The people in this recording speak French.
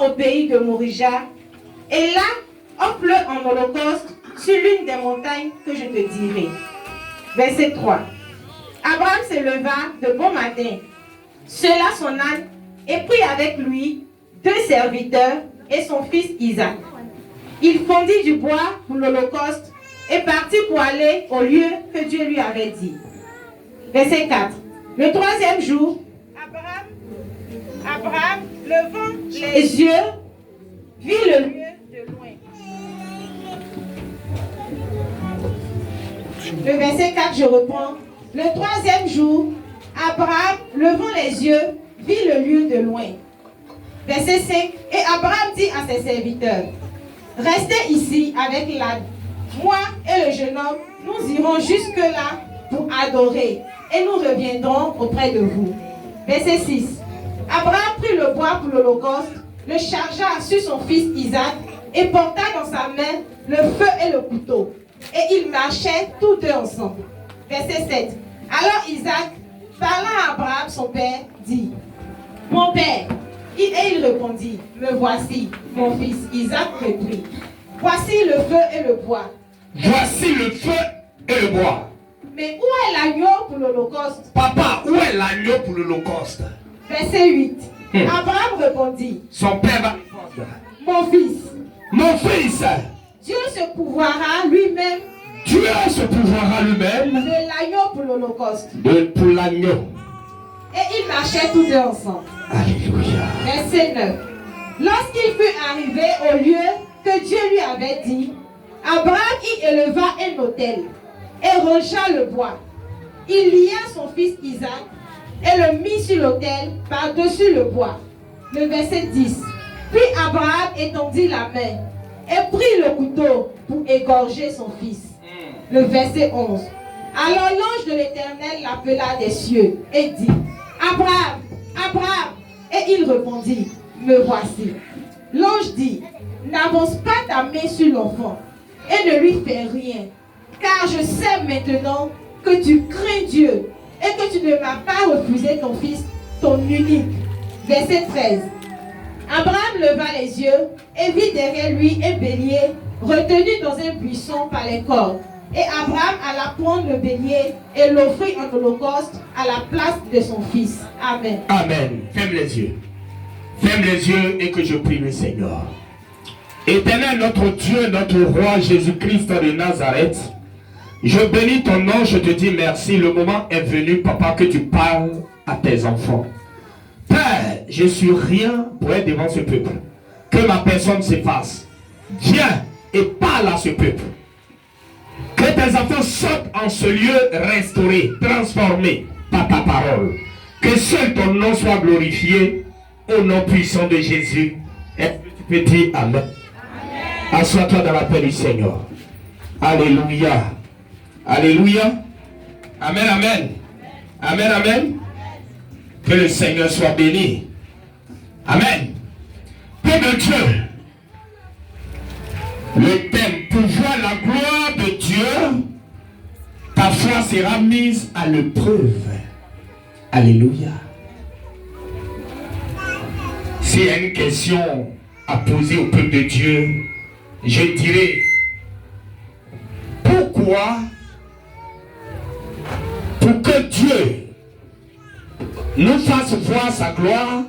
au pays de Morija, et là, offre-le en holocauste sur l'une des montagnes que je te dirai. Verset 3. Abraham se leva de bon matin, sela son âne, et prit avec lui 2 serviteurs et son fils Isaac. Il fondit du bois pour l'holocauste et partit pour aller au lieu que Dieu lui avait dit. Verset 4. Le 3e jour, Abraham, levant les yeux, vit le lieu de loin. Le verset 4, je reprends. Le 3e jour, Abraham, levant les yeux, vit le lieu de loin. Verset 5. Et Abraham dit à ses serviteurs, restez ici avec l'âne. Moi et le jeune homme, nous irons jusque-là pour adorer et nous reviendrons auprès de vous. Verset 6. Abraham prit le bois pour l'holocauste, le chargea sur son fils Isaac et porta dans sa main le feu et le couteau. Et ils marchaient tous deux ensemble. Verset 7. Alors Isaac, parlant à Abraham son père, dit, mon père. Et il répondit, me voici, mon fils. Isaac reprit, voici le feu et le bois. Voici le feu et le bois. Mais où est l'agneau pour l'holocauste? Papa, où est l'agneau pour l'holocauste? Verset 8. Abraham répondit, son père va répondre, mon fils. Mon fils. Dieu se pourvoira lui-même. Dieu se pourvoira lui-même de l'agneau pour l'holocauste. Pour l'agneau. Et ils marchaient tous deux ensemble. Alléluia. Verset 9. Lorsqu'il fut arrivé au lieu que Dieu lui avait dit, Abraham y éleva un autel et rangea le bois. Il lia son fils Isaac et le mit sur l'autel par-dessus le bois. Le verset 10. Puis Abraham étendit la main et prit le couteau pour égorger son fils. Le verset 11. Alors l'ange de l'Éternel l'appela des cieux et dit, Abraham, Abraham. Et il répondit, me voici. L'ange dit, n'avance pas ta main sur l'enfant et ne lui fais rien, car je sais maintenant que tu crains Dieu et que tu ne m'as pas refusé ton fils, ton unique. Verset 13. Abraham leva les yeux et vit derrière lui un bélier retenu dans un buisson par les cordes. Et Abraham alla prendre le bélier et l'offrit en holocauste à la place de son fils. Amen. Amen. Ferme les yeux. Ferme les yeux et que je prie le Seigneur. Éternel notre Dieu, notre roi Jésus-Christ de Nazareth, je bénis ton nom, je te dis merci. Le moment est venu, papa, que tu parles à tes enfants. Père, je suis rien pour être devant ce peuple. Que ma personne s'efface. Viens et parle à ce peuple. Que tes enfants sortent en ce lieu restauré, transformé par ta parole. Que seul ton nom soit glorifié au nom puissant de Jésus. Est-ce que tu peux dire Amen? Assois-toi dans la paix du Seigneur. Alléluia. Alléluia. Amen, amen. Amen, amen. Que le Seigneur soit béni. Amen. Père de Dieu. Le thème, pour voir la gloire de Dieu, ta foi sera mise à l'épreuve. Alléluia. S'il y a une question à poser au peuple de Dieu, je dirais, pourquoi, pour que Dieu nous fasse voir sa gloire,